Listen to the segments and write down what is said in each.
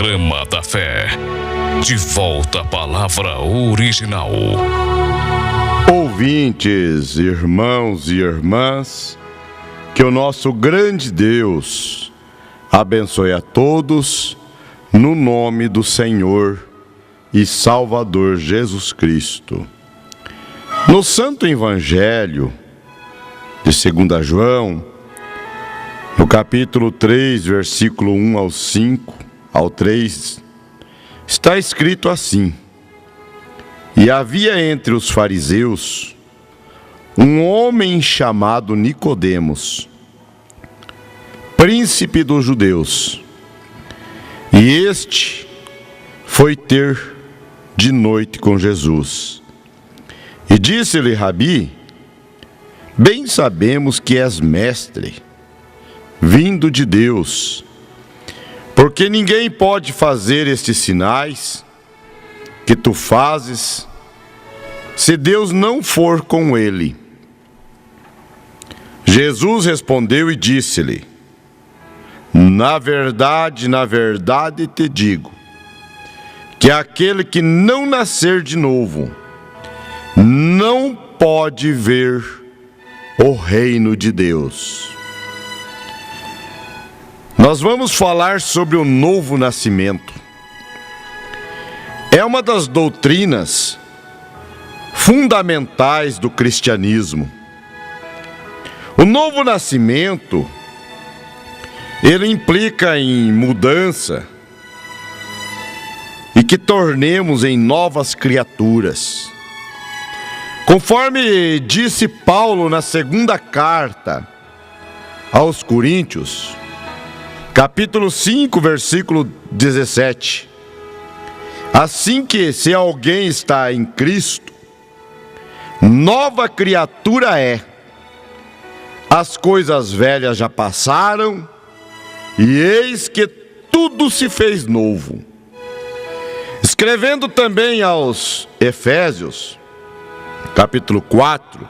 Programa da Fé. De volta à palavra original. Ouvintes, irmãos e irmãs, que o nosso grande Deus abençoe a todos, no nome do Senhor e Salvador Jesus Cristo. No Santo Evangelho de 2 João, no capítulo 3, versículo 1 ao 5, ao 3, está escrito assim: E havia entre os fariseus um homem chamado Nicodemos, príncipe dos judeus, e este foi ter de noite com Jesus. E disse-lhe: Rabi, bem sabemos que és mestre, vindo de Deus, porque ninguém pode fazer estes sinais que tu fazes, se Deus não for com ele. Jesus respondeu e disse-lhe: na verdade te digo, que aquele que não nascer de novo, não pode ver o reino de Deus. Nós vamos falar sobre o novo nascimento. É uma das doutrinas fundamentais do cristianismo. O novo nascimento, ele implica em mudança e que tornemos em novas criaturas. Conforme disse Paulo na segunda carta aos Coríntios, capítulo 5, versículo 17. Assim que, se alguém está em Cristo, nova criatura é. As coisas velhas já passaram, e eis que tudo se fez novo. Escrevendo também aos Efésios, capítulo 4,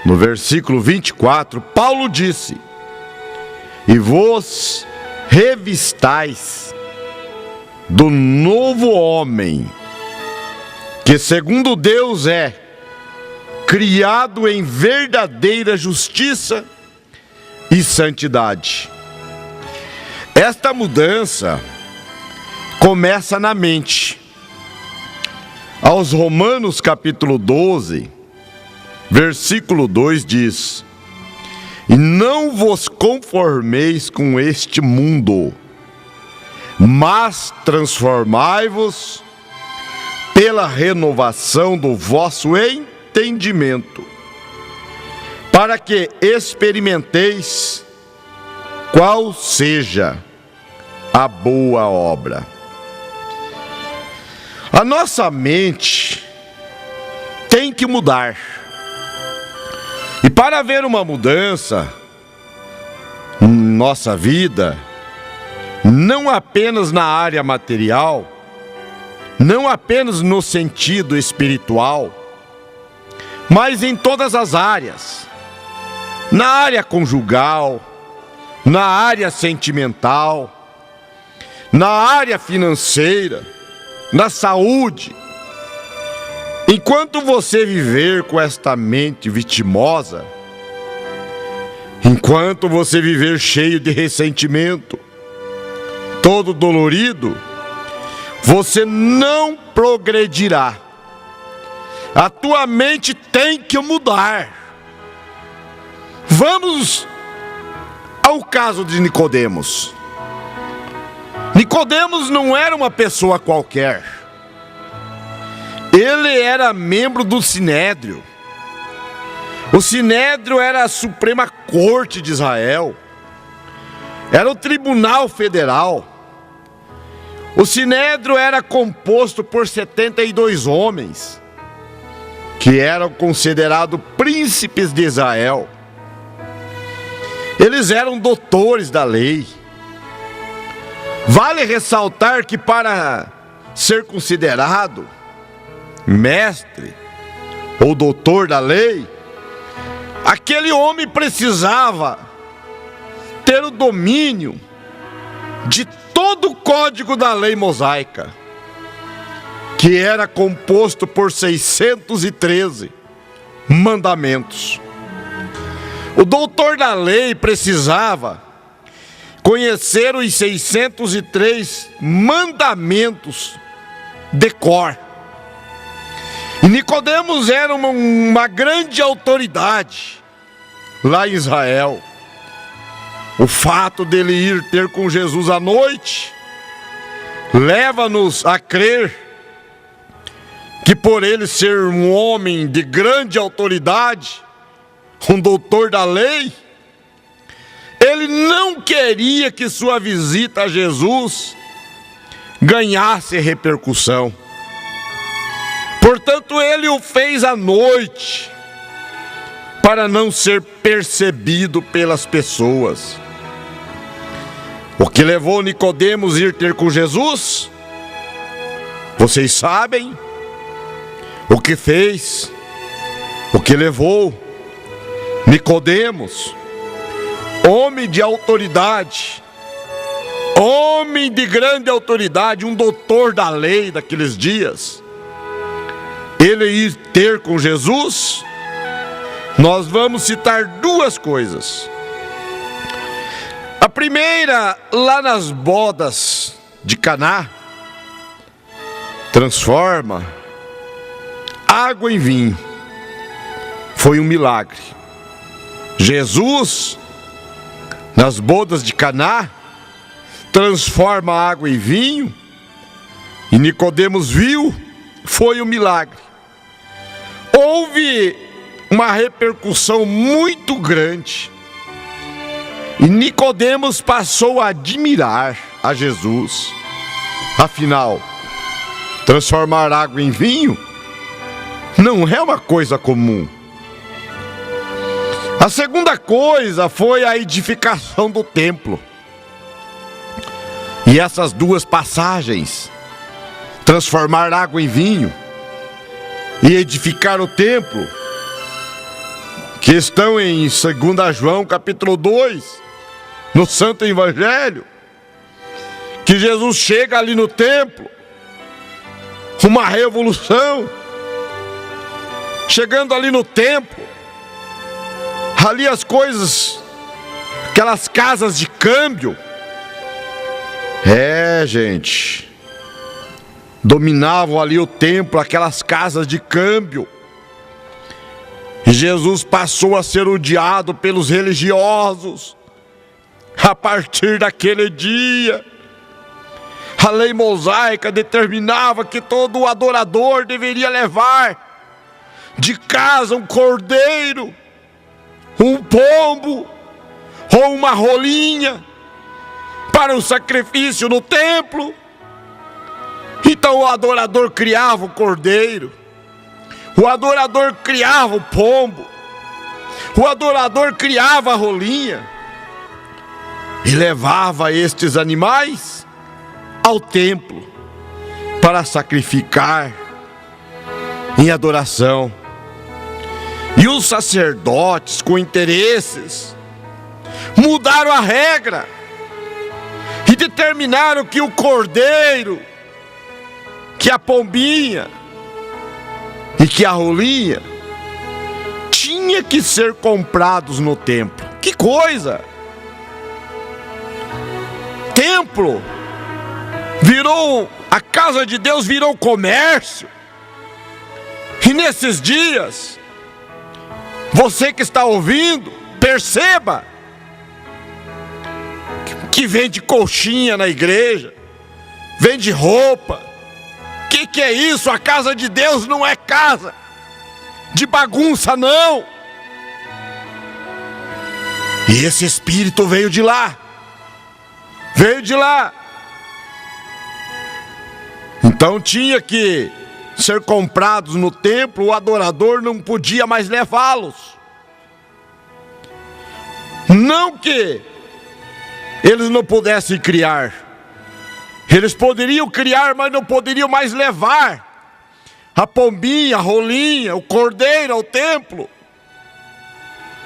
no versículo 24, Paulo disse: E vos revistais do novo homem, que segundo Deus é, criado em verdadeira justiça e santidade. Esta mudança começa na mente. Aos Romanos capítulo 12, versículo 2 diz: E não vos conformeis com este mundo, mas transformai-vos pela renovação do vosso entendimento, para que experimenteis qual seja a boa obra. A nossa mente tem que mudar. E para haver uma mudança em nossa vida, não apenas na área material, não apenas no sentido espiritual, mas em todas as áreas, na área conjugal, na área sentimental, na área financeira, na saúde. Enquanto você viver com esta mente vitimosa, enquanto você viver cheio de ressentimento, todo dolorido, você não progredirá. A tua mente tem que mudar. Vamos ao caso de Nicodemos. Nicodemos não era uma pessoa qualquer. Ele era membro do Sinédrio. O Sinédrio era a Suprema Corte de Israel. Era o Tribunal Federal. O Sinédrio era composto por 72 homens, que eram considerados príncipes de Israel. Eles eram doutores da lei. Vale ressaltar que para ser considerado mestre ou doutor da lei, aquele homem precisava ter o domínio de todas todo o código da lei mosaica, que era composto por 613 mandamentos. O doutor da lei precisava conhecer os 603 mandamentos de cor. E Nicodemos era uma grande autoridade lá em Israel. O fato dele ir ter com Jesus à noite leva-nos a crer que, por ele ser um homem de grande autoridade, um doutor da lei, ele não queria que sua visita a Jesus ganhasse repercussão. Portanto, ele o fez à noite, para não ser percebido pelas pessoas. O que levou Nicodemos a ir ter com Jesus? Vocês sabem o que fez, o que levou Nicodemos, homem de autoridade, homem de grande autoridade, um doutor da lei daqueles dias, ele ir ter com Jesus? Nós vamos citar duas coisas. A primeira, lá nas bodas de Caná, transforma água em vinho. Foi um milagre. Jesus, nas bodas de Caná, transforma água em vinho, e Nicodemos viu, foi um milagre. Houve uma repercussão muito grande, e Nicodemos passou a admirar a Jesus. Afinal, transformar água em vinho não é uma coisa comum. A segunda coisa foi a edificação do templo. E essas duas passagens, transformar água em vinho e edificar o templo, que estão em 2 João capítulo 2, no Santo Evangelho, que Jesus chega ali no templo, uma revolução, chegando ali no templo, ali as coisas, aquelas casas de câmbio, gente, dominavam ali o templo, aquelas casas de câmbio. E Jesus passou a ser odiado pelos religiosos. A partir daquele dia, a lei mosaica determinava que todo adorador deveria levar de casa um cordeiro, um pombo ou uma rolinha para o sacrifício no templo. Então o adorador criava o cordeiro, o adorador criava o pombo, o adorador criava a rolinha e levava estes animais ao templo para sacrificar em adoração. E os sacerdotes, com interesses, mudaram a regra e determinaram que o cordeiro, que a pombinha e que a rolinha tinha que ser comprados no templo. Que coisa! Templo virou, a casa de Deus virou comércio. E nesses dias, você que está ouvindo, perceba que vende coxinha na igreja, vende roupa. Que é isso? A casa de Deus não é casa de bagunça, não. E esse espírito veio de lá. Veio de lá. Então tinha que ser comprados no templo, o adorador não podia mais levá-los. Não que eles não pudessem criar. Eles poderiam criar, mas não poderiam mais levar a pombinha, a rolinha, o cordeiro ao templo.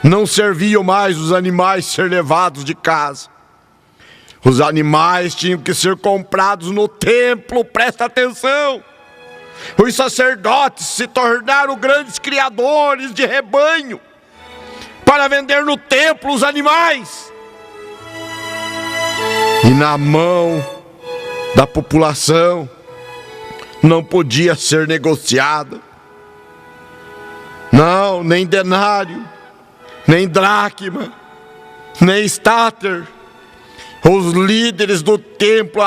Não serviam mais os animais ser levados de casa. Os animais tinham que ser comprados no templo, presta atenção. Os sacerdotes se tornaram grandes criadores de rebanho para vender no templo os animais. E na mão da população não podia ser negociado. Não, nem denário, nem dracma, nem estáter. Os líderes do templo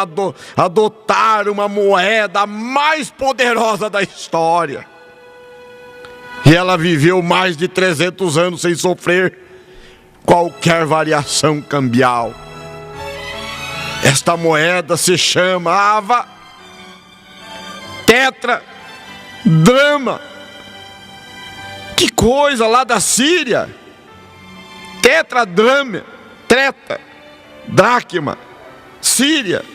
adotaram uma moeda mais poderosa da história. E ela viveu mais de 300 anos sem sofrer qualquer variação cambial. Esta moeda se chamava tetradrama. Que coisa, lá da Síria. Tetradrama, dracma, Síria.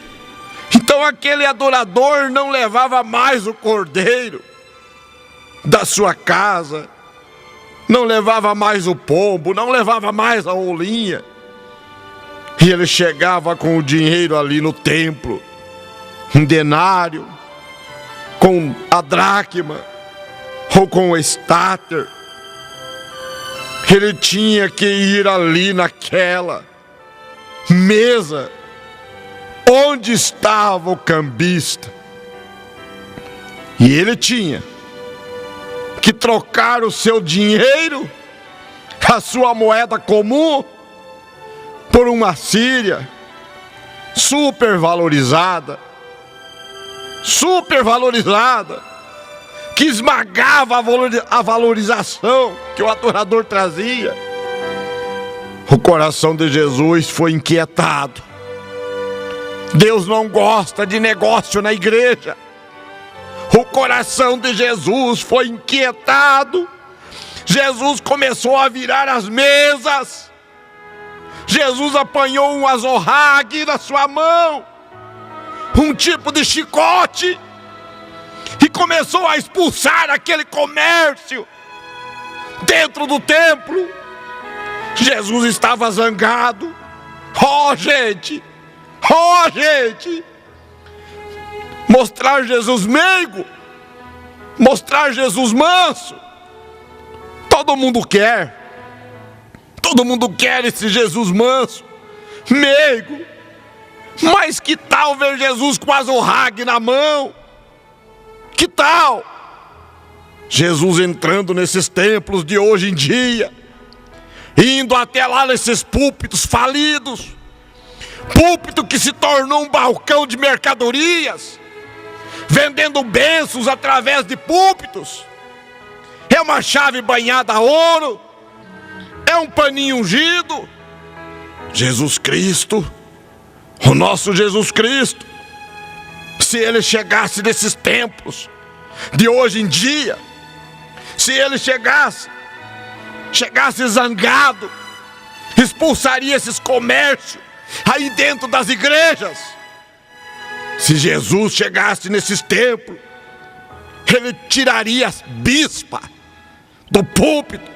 Então aquele adorador não levava mais o cordeiro da sua casa, não levava mais o pombo, não levava mais a olinha. E ele chegava com o dinheiro ali no templo, um denário, com a dracma, ou com o estáter. Ele tinha que ir ali naquela mesa onde estava o cambista, e ele tinha que trocar o seu dinheiro, a sua moeda comum, por uma síria supervalorizada, que esmagava a valorização que o adorador trazia. O coração de Jesus foi inquietado. Deus não gosta de negócio na igreja. O coração de Jesus foi inquietado. Jesus começou a virar as mesas. Jesus apanhou um azorrague na sua mão, um tipo de chicote, e começou a expulsar aquele comércio dentro do templo. Jesus estava zangado. Oh gente, mostrar Jesus meigo, mostrar Jesus manso, todo mundo quer esse Jesus manso, meigo. Mas que tal ver Jesus com azorrague na mão? Que tal Jesus entrando nesses templos de hoje em dia, indo até lá nesses púlpitos falidos, púlpito que se tornou um balcão de mercadorias, vendendo bênçãos através de púlpitos? É uma chave banhada a ouro, é um paninho ungido. Jesus Cristo, o nosso Jesus Cristo, se ele chegasse nesses templos de hoje em dia, se ele chegasse zangado, expulsaria esses comércios aí dentro das igrejas. Se Jesus chegasse nesses templos, ele tiraria as bispas do púlpito,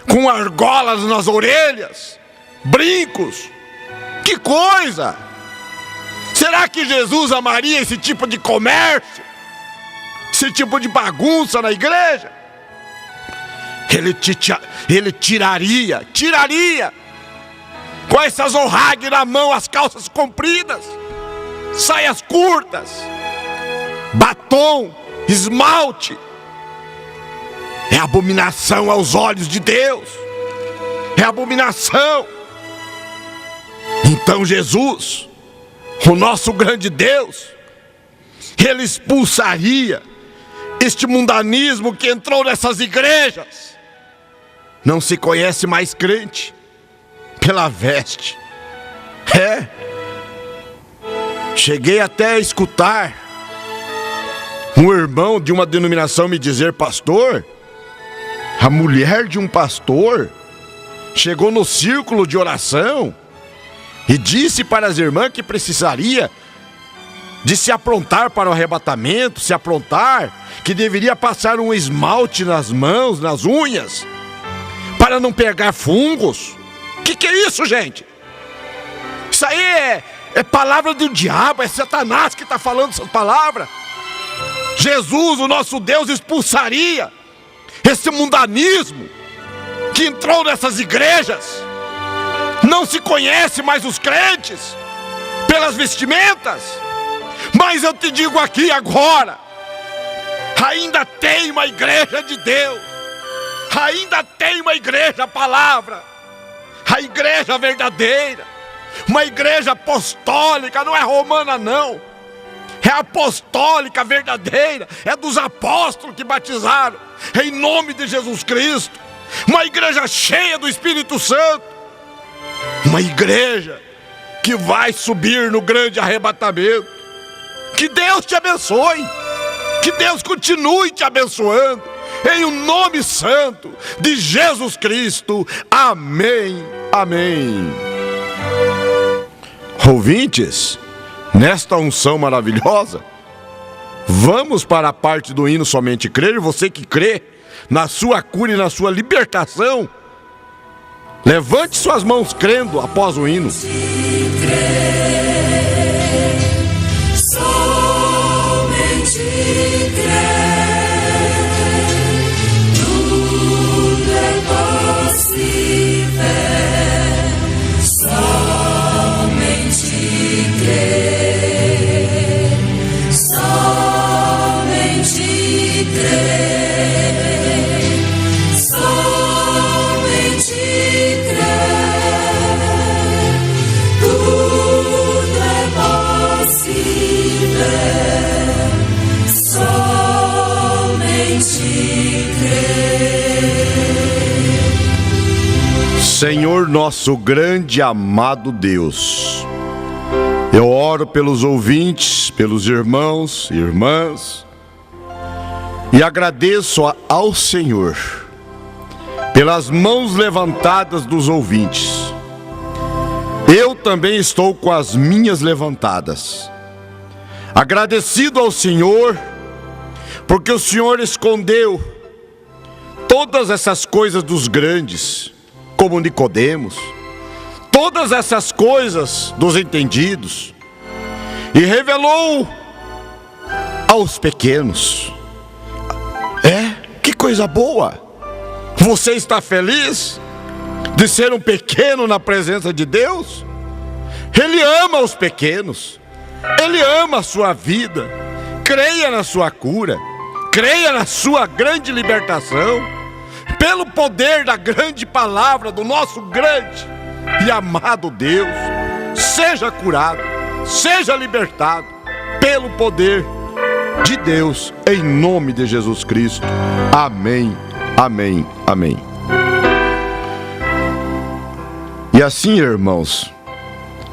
com argolas nas orelhas, brincos. Que coisa! Será que Jesus amaria esse tipo de comércio? Esse tipo de bagunça na igreja? Ele tiraria com essa azorrague na mão, as calças compridas, saias curtas, batom, esmalte. É abominação aos olhos de Deus, é abominação. Então Jesus, o nosso grande Deus, ele expulsaria este mundanismo que entrou nessas igrejas. Não se conhece mais crente pela veste. Cheguei até a escutar um irmão de uma denominação me dizer: pastor, a mulher de um pastor chegou no círculo de oração e disse para as irmãs que precisaria de se aprontar para o arrebatamento, que deveria passar um esmalte nas mãos, nas unhas, para não pegar fungos. Que é isso, gente? Isso aí É palavra do diabo, é Satanás que está falando essas palavras. Jesus, o nosso Deus, expulsaria esse mundanismo que entrou nessas igrejas. Não se conhece mais os crentes pelas vestimentas. Mas eu te digo aqui agora, ainda tem uma igreja de Deus, ainda tem uma igreja palavra, a igreja verdadeira, uma igreja apostólica, não é romana não, é apostólica verdadeira, é dos apóstolos que batizaram em nome de Jesus Cristo, uma igreja cheia do Espírito Santo, uma igreja que vai subir no grande arrebatamento. Que Deus te abençoe, que Deus continue te abençoando, em um nome santo de Jesus Cristo, amém, amém. Ouvintes, nesta unção maravilhosa, vamos para a parte do hino Somente Crer. Você que crê na sua cura e na sua libertação, levante suas mãos crendo após o hino. Senhor nosso grande e amado Deus, eu oro pelos ouvintes, pelos irmãos e irmãs, e agradeço ao Senhor pelas mãos levantadas dos ouvintes. Eu também estou com as minhas levantadas, agradecido ao Senhor, porque o Senhor escondeu todas essas coisas dos grandes, como Nicodemos, todas essas coisas dos entendidos, e revelou aos pequenos. Que coisa boa! Você está feliz de ser um pequeno na presença de Deus? Ele ama os pequenos, Ele ama a sua vida. Creia na sua cura, creia na sua grande libertação. Pelo poder da grande palavra do nosso grande e amado Deus, seja curado, seja libertado, pelo poder de Deus, em nome de Jesus Cristo. Amém, amém, amém. E assim, irmãos,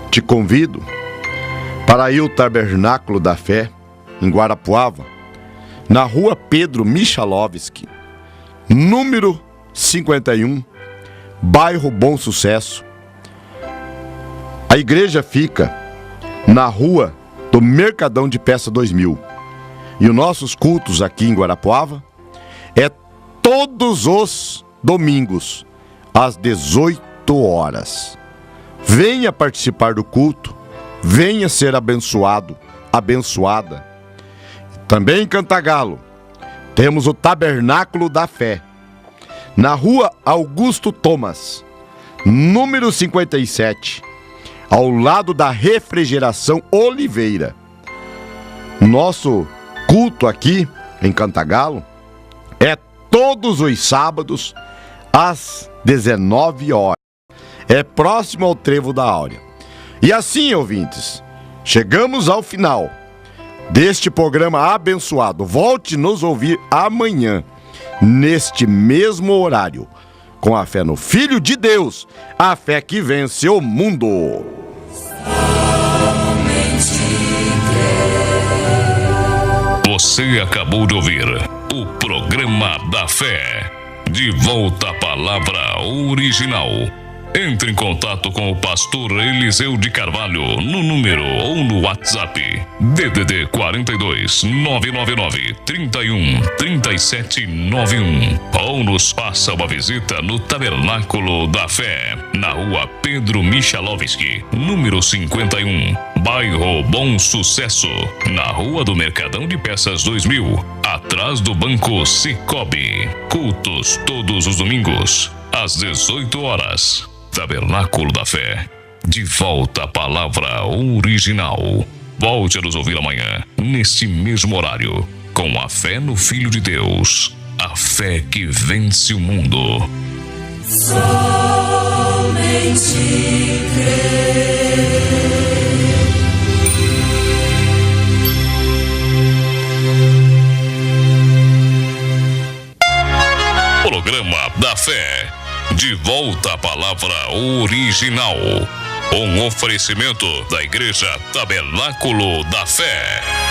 te convido para ir ao Tabernáculo da Fé, em Guarapuava, na rua Pedro Michalovski, número 51, bairro Bom Sucesso. A igreja fica na rua do Mercadão de Peça 2000. E os nossos cultos aqui em Guarapuava é todos os domingos, às 18 horas. Venha participar do culto, venha ser abençoado, abençoada. Também em Cantagalo, temos o Tabernáculo da Fé, na rua Augusto Thomas, número 57, ao lado da Refrigeração Oliveira. Nosso culto aqui em Cantagalo é todos os sábados às 19 horas. É próximo ao Trevo da Áurea. E assim, ouvintes, chegamos ao final deste programa abençoado. Volte nos ouvir amanhã, neste mesmo horário, com a fé no Filho de Deus, a fé que vence o mundo. Você acabou de ouvir o programa da fé. De volta à palavra original. Entre em contato com o pastor Eliseu de Carvalho no número ou no WhatsApp DDD 42 999 31 37 91 ou nos faça uma visita no Tabernáculo da Fé, na rua Pedro Michalovski, número 51, bairro Bom Sucesso, na rua do Mercadão de Peças 2000, atrás do Banco Sicoob. Cultos todos os domingos, às 18 horas. Tabernáculo da Fé, de volta à palavra original. Volte a nos ouvir amanhã, neste mesmo horário, com a fé no Filho de Deus, a fé que vence o mundo. Somente crer. Programa da Fé, de volta à palavra original. Um oferecimento da Igreja Tabernáculo da Fé.